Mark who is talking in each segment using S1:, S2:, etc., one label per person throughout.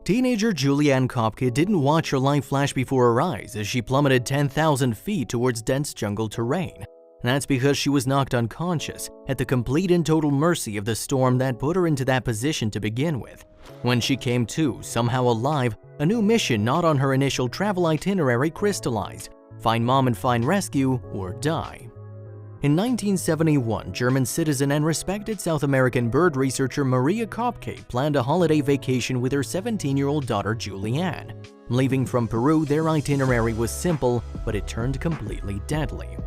S1: Teenager Julianne Kopke didn't watch her life flash before her eyes as she plummeted 10,000 feet towards dense jungle terrain. That's because she was knocked unconscious at the complete and total mercy of the storm that put her into that position to begin with. When she came to, somehow alive, a new mission not on her initial travel itinerary crystallized: find mom and find rescue, or die. In 1971, German citizen and respected South American bird researcher Maria Kopke planned a holiday vacation with her 17-year-old daughter Julianne. Leaving from Peru, their itinerary was simple, but it turned completely deadly.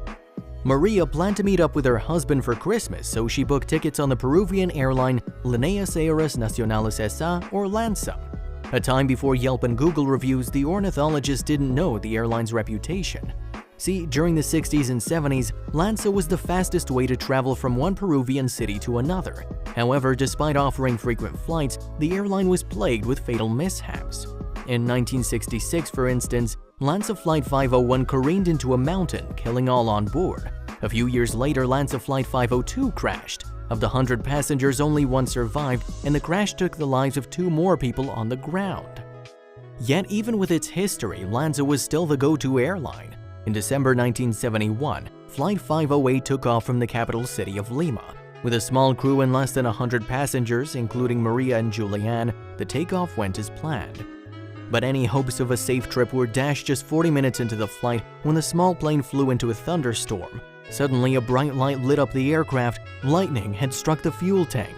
S1: Maria planned to meet up with her husband for Christmas, so she booked tickets on the Peruvian airline Líneas Aéreas Nacionales S.A. or LANSA. A time before Yelp and Google reviews, the ornithologist didn't know the airline's reputation. See, during the 60s and 70s, LANSA was the fastest way to travel from one Peruvian city to another. However, despite offering frequent flights, the airline was plagued with fatal mishaps. In 1966, for instance, LANSA Flight 501 careened into a mountain, killing all on board. A few years later, LANSA Flight 502 crashed. Of the 100 passengers, only one survived, and the crash took the lives of 2 more people on the ground. Yet, even with its history, LANSA was still the go-to airline. In December 1971, Flight 508 took off from the capital city of Lima. With a small crew and less than 100 passengers, including Maria and Julianne, the takeoff went as planned. But any hopes of a safe trip were dashed just 40 minutes into the flight when the small plane flew into a thunderstorm. Suddenly, a bright light lit up the aircraft. Lightning had struck the fuel tank.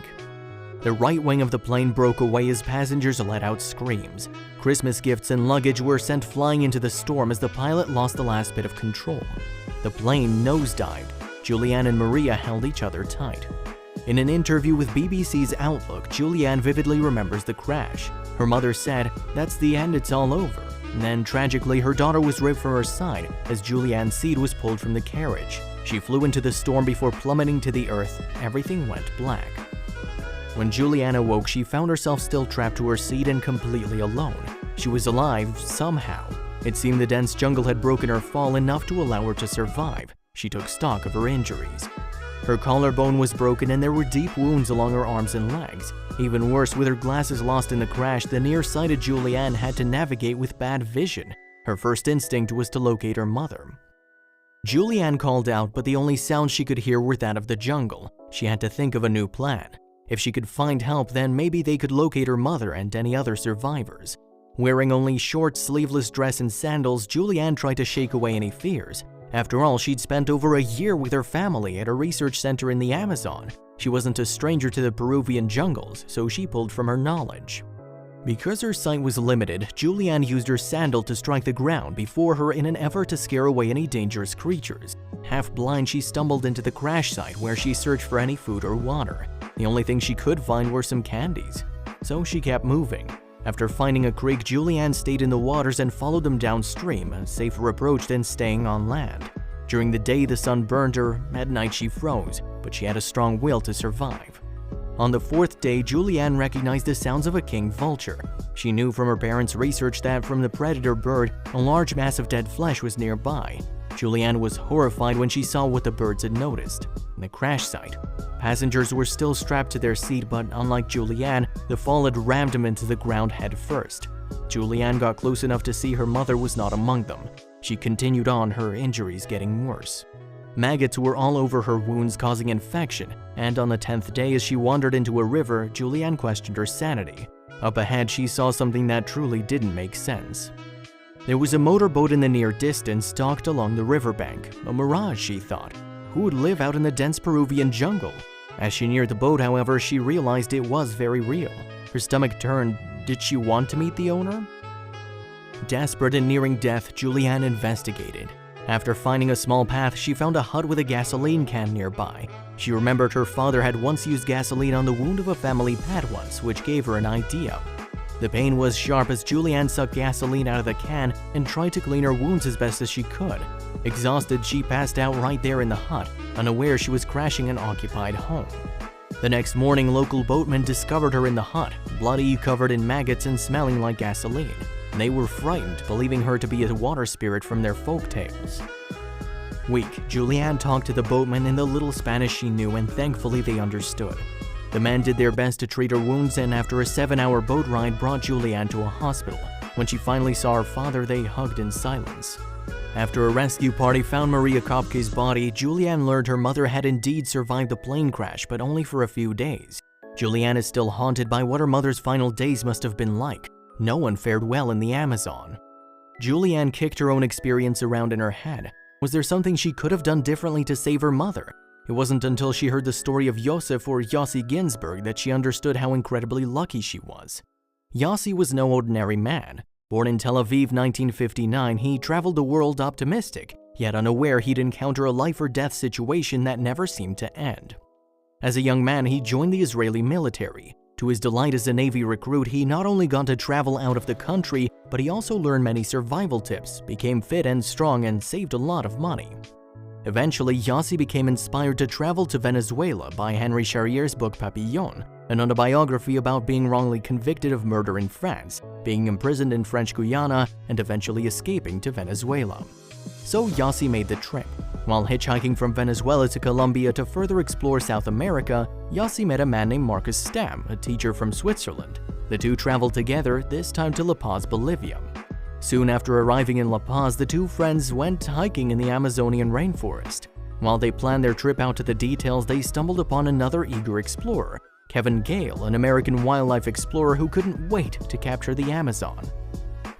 S1: The right wing of the plane broke away as passengers let out screams. Christmas gifts and luggage were sent flying into the storm as the pilot lost the last bit of control. The plane nosedived. Julianne and Maria held each other tight. In an interview with BBC's Outlook, Julianne vividly remembers the crash. Her mother said, "That's the end, it's all over." And then, tragically, her daughter was ripped from her side as Julianne's seat was pulled from the carriage. She flew into the storm before plummeting to the earth. Everything went black. When Julianne awoke, she found herself still trapped to her seat and completely alone. She was alive somehow. It seemed the dense jungle had broken her fall enough to allow her to survive. She took stock of her injuries. Her collarbone was broken and there were deep wounds along her arms and legs. Even worse, with her glasses lost in the crash, the nearsighted Julianne had to navigate with bad vision. Her first instinct was to locate her mother. Julianne called out, but the only sounds she could hear were that of the jungle. She had to think of a new plan. If she could find help, then maybe they could locate her mother and any other survivors. Wearing only short, sleeveless dress and sandals, Julianne tried to shake away any fears. After all, she'd spent over a year with her family at a research center in the Amazon. She wasn't a stranger to the Peruvian jungles, so she pulled from her knowledge. Because her sight was limited, Julianne used her sandal to strike the ground before her in an effort to scare away any dangerous creatures. Half blind, she stumbled into the crash site where she searched for any food or water. The only thing she could find were some candies. So she kept moving. After finding a creek, Julianne stayed in the waters and followed them downstream, a safer approach than staying on land. During the day, the sun burned her. At night, she froze, but she had a strong will to survive. On the 4th day, Julianne recognized the sounds of a king vulture. She knew from her parents' research that from the predator bird, a large mass of dead flesh was nearby. Julianne was horrified when she saw what the birds had noticed: the crash site. Passengers were still strapped to their seat, but unlike Julianne, the fall had rammed them into the ground head first. Julianne got close enough to see her mother was not among them. She continued on, her injuries getting worse. Maggots were all over her wounds, causing infection, and on the 10th day, as she wandered into a river, Julianne questioned her sanity. Up ahead, she saw something that truly didn't make sense. There was a motorboat in the near distance, docked along the riverbank. A mirage, she thought. Who would live out in the dense Peruvian jungle? As she neared the boat, however, she realized it was very real. Her stomach turned. Did she want to meet the owner? Desperate and nearing death, Julianne investigated. After finding a small path, she found a hut with a gasoline can nearby. She remembered her father had once used gasoline on the wound of a family pet once, which gave her an idea. The pain was sharp as Julianne sucked gasoline out of the can and tried to clean her wounds as best as she could. Exhausted, she passed out right there in the hut, unaware she was crashing an occupied home. The next morning, local boatmen discovered her in the hut, bloody, covered in maggots, and smelling like gasoline. They were frightened, believing her to be a water spirit from their folk tales. Weak, Julianne talked to the boatmen in the little Spanish she knew, and thankfully they understood. The men did their best to treat her wounds and after a 7-hour boat ride brought Julianne to a hospital. When she finally saw her father, they hugged in silence. After a rescue party found Maria Kopke's body, Julianne learned her mother had indeed survived the plane crash, but only for a few days. Julianne is still haunted by what her mother's final days must have been like. No one fared well in the Amazon. Julianne kicked her own experience around in her head. Was there something she could have done differently to save her mother? It wasn't until she heard the story of Josef or Yossi Ginsburg that she understood how incredibly lucky she was. Yossi was no ordinary man. Born in Tel Aviv 1959, he traveled the world optimistic, yet unaware he'd encounter a life-or-death situation that never seemed to end. As a young man, he joined the Israeli military. To his delight as a Navy recruit, he not only got to travel out of the country, but he also learned many survival tips, became fit and strong, and saved a lot of money. Eventually, Yossi became inspired to travel to Venezuela by Henry Charrier's book Papillon, an autobiography about being wrongly convicted of murder in France, being imprisoned in French Guiana, and eventually escaping to Venezuela. So Yossi made the trip. While hitchhiking from Venezuela to Colombia to further explore South America, Yossi met a man named Marcus Stam, a teacher from Switzerland. The two traveled together, this time to La Paz, Bolivia. Soon after arriving in La Paz, the two friends went hiking in the Amazonian rainforest. While they planned their trip out to the details, they stumbled upon another eager explorer, Kevin Gale, an American wildlife explorer who couldn't wait to capture the Amazon.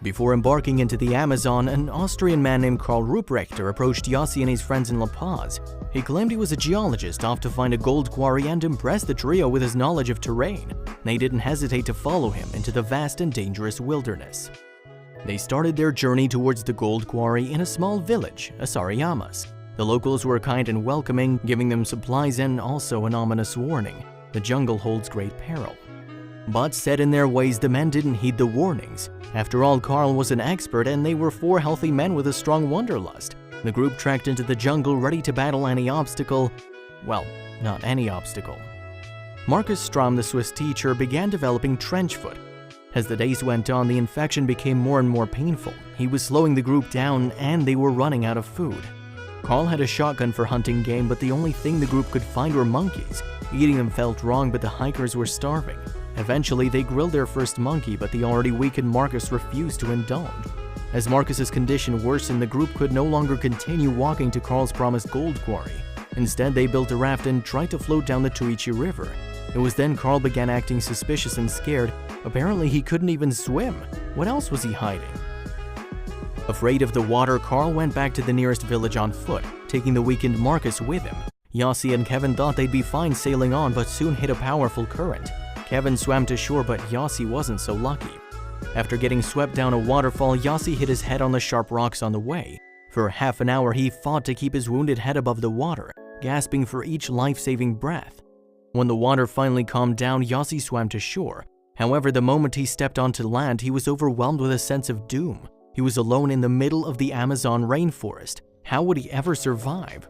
S1: Before embarking into the Amazon, an Austrian man named Karl Ruprechter approached Yossi and his friends in La Paz. He claimed he was a geologist off to find a gold quarry and impressed the trio with his knowledge of terrain. They didn't hesitate to follow him into the vast and dangerous wilderness. They started their journey towards the gold quarry in a small village, Asariamas. The locals were kind and welcoming, giving them supplies and also an ominous warning: the jungle holds great peril. But set in their ways, the men didn't heed the warnings. After all, Karl was an expert and they were 4 healthy men with a strong wanderlust. The group trekked into the jungle ready to battle any obstacle. Well, not any obstacle. Marcus Strom, the Swiss teacher, began developing trench foot. As the days went on, the infection became more and more painful. He was slowing the group down and they were running out of food. Karl had a shotgun for hunting game, but the only thing the group could find were monkeys. Eating them felt wrong, but the hikers were starving. Eventually, they grilled their first monkey, but the already weakened Marcus refused to indulge. As Marcus's condition worsened, the group could no longer continue walking to Karl's promised gold quarry. Instead, they built a raft and tried to float down the Tuichi River. It was then Karl began acting suspicious and scared. Apparently, he couldn't even swim. What else was he hiding? Afraid of the water, Karl went back to the nearest village on foot, taking the weakened Marcus with him. Yossi and Kevin thought they'd be fine sailing on, but soon hit a powerful current. Kevin swam to shore, but Yossi wasn't so lucky. After getting swept down a waterfall, Yossi hit his head on the sharp rocks on the way. For half an hour, he fought to keep his wounded head above the water, gasping for each life-saving breath. When the water finally calmed down, Yossi swam to shore. However, the moment he stepped onto land, he was overwhelmed with a sense of doom. He was alone in the middle of the Amazon rainforest. How would he ever survive?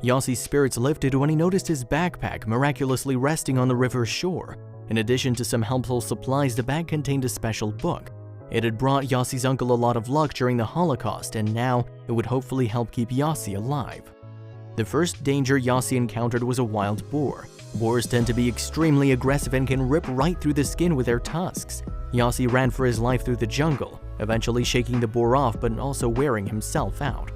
S1: Yossi's spirits lifted when he noticed his backpack miraculously resting on the river's shore. In addition to some helpful supplies, the bag contained a special book. It had brought Yossi's uncle a lot of luck during the Holocaust, and now it would hopefully help keep Yossi alive. The first danger Yossi encountered was a wild boar. Boars tend to be extremely aggressive and can rip right through the skin with their tusks. Yossi ran for his life through the jungle, eventually shaking the boar off but also wearing himself out.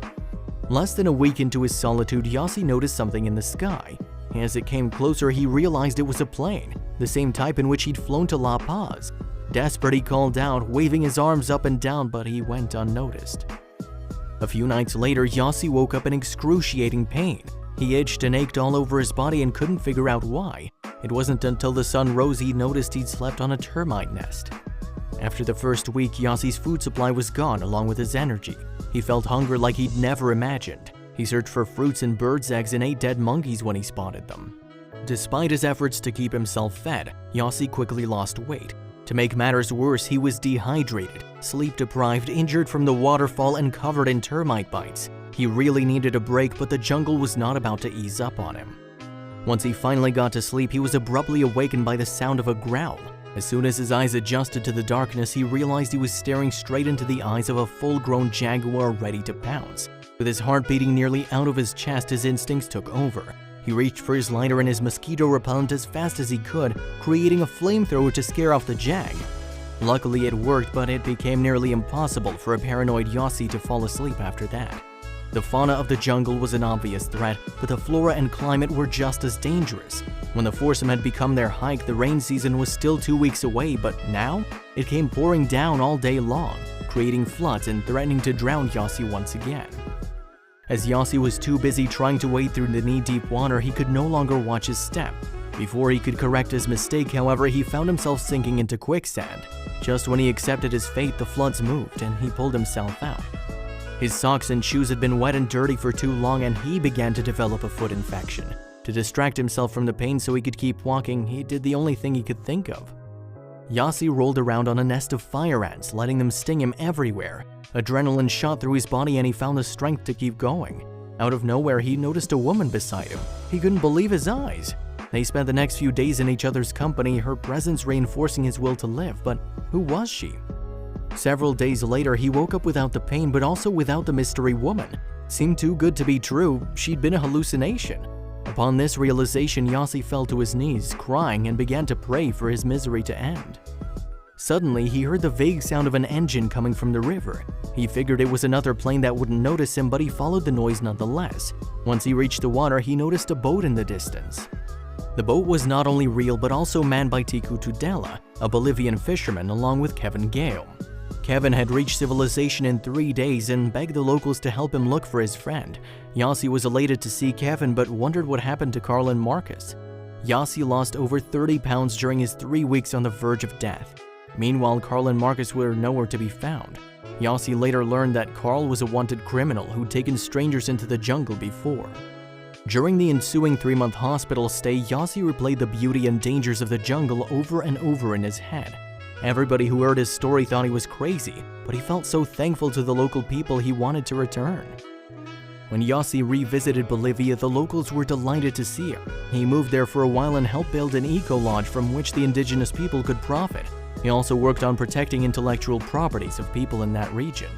S1: Less than a week into his solitude, Yossi noticed something in the sky. As it came closer, he realized it was a plane, the same type in which he'd flown to La Paz. Desperate, he called out, waving his arms up and down, but he went unnoticed. A few nights later, Yossi woke up in excruciating pain. He itched and ached all over his body and couldn't figure out why. It wasn't until the sun rose he noticed he'd slept on a termite nest. After the first week, Yossi's food supply was gone along with his energy. He felt hunger like he'd never imagined. He searched for fruits and birds' eggs and ate dead monkeys when he spotted them. Despite his efforts to keep himself fed, Yossi quickly lost weight. To make matters worse, he was dehydrated, sleep-deprived, injured from the waterfall, and covered in termite bites. He really needed a break, but the jungle was not about to ease up on him. Once he finally got to sleep, he was abruptly awakened by the sound of a growl. As soon as his eyes adjusted to the darkness, he realized he was staring straight into the eyes of a full-grown jaguar ready to pounce. With his heart beating nearly out of his chest, his instincts took over. He He reached for his lighter and his mosquito repellent as fast as he could, creating a flamethrower to scare off the jag. Luckily it worked, but it became nearly impossible for a paranoid Yossi to fall asleep after that. The fauna of the jungle was an obvious threat, but the flora and climate were just as dangerous. When the foursome had become their hike, the rain season was still 2 weeks away, but now it came pouring down all day long, creating floods and threatening to drown Yossi once again. As Yossi was too busy trying to wade through the knee-deep water, he could no longer watch his step. Before he could correct his mistake, however, he found himself sinking into quicksand. Just when he accepted his fate, the floods moved and he pulled himself out. His socks and shoes had been wet and dirty for too long, and he began to develop a foot infection. To distract himself from the pain so he could keep walking, he did the only thing he could think of. Yossi rolled around on a nest of fire ants, letting them sting him everywhere. Adrenaline shot through his body and he found the strength to keep going. Out of nowhere, he noticed a woman beside him. He couldn't believe his eyes. They spent the next few days in each other's company, her presence reinforcing his will to live, but who was she? Several days later, he woke up without the pain, but also without the mystery woman. Seemed too good to be true, she'd been a hallucination. Upon this realization, Yossi fell to his knees, crying, and began to pray for his misery to end. Suddenly, he heard the vague sound of an engine coming from the river. He figured it was another plane that wouldn't notice him, but he followed the noise nonetheless. Once he reached the water, he noticed a boat in the distance. The boat was not only real, but also manned by Tiku Tudela, a Bolivian fisherman, along with Kevin Gale. Kevin had reached civilization in 3 days and begged the locals to help him look for his friend. Yossi was elated to see Kevin, but wondered what happened to Carl and Marcus. Yossi lost over 30 pounds during his 3 weeks on the verge of death. Meanwhile, Carl and Marcus were nowhere to be found. Yossi later learned that Carl was a wanted criminal who'd taken strangers into the jungle before. During the ensuing 3-month hospital stay, Yossi replayed the beauty and dangers of the jungle over and over in his head. Everybody who heard his story thought he was crazy, but he felt so thankful to the local people he wanted to return. When Yossi revisited Bolivia, the locals were delighted to see him. He moved there for a while and helped build an eco-lodge from which the indigenous people could profit. He also worked on protecting intellectual properties of people in that region.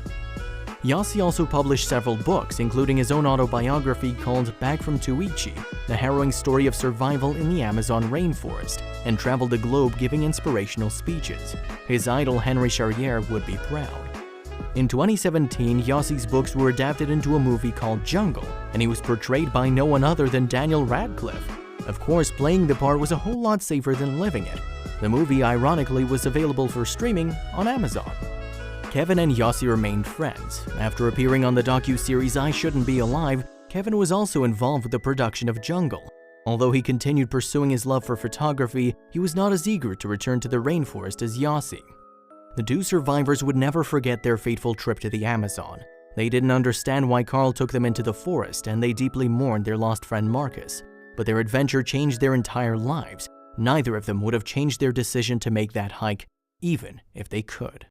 S1: Yossi also published several books, including his own autobiography called Back from Tuichi, the harrowing story of survival in the Amazon rainforest, and traveled the globe giving inspirational speeches. His idol Henry Charrier would be proud. In 2017, Yossi's books were adapted into a movie called Jungle, and he was portrayed by no one other than Daniel Radcliffe. Of course, playing the part was a whole lot safer than living it. The movie, ironically, was available for streaming on Amazon. Kevin and Yossi remained friends. After appearing on the docu-series I Shouldn't Be Alive, Kevin was also involved with the production of Jungle. Although he continued pursuing his love for photography, he was not as eager to return to the rainforest as Yossi. The two survivors would never forget their fateful trip to the Amazon. They didn't understand why Carl took them into the forest, and they deeply mourned their lost friend Marcus. But their adventure changed their entire lives. Neither of them would have changed their decision to make that hike, even if they could.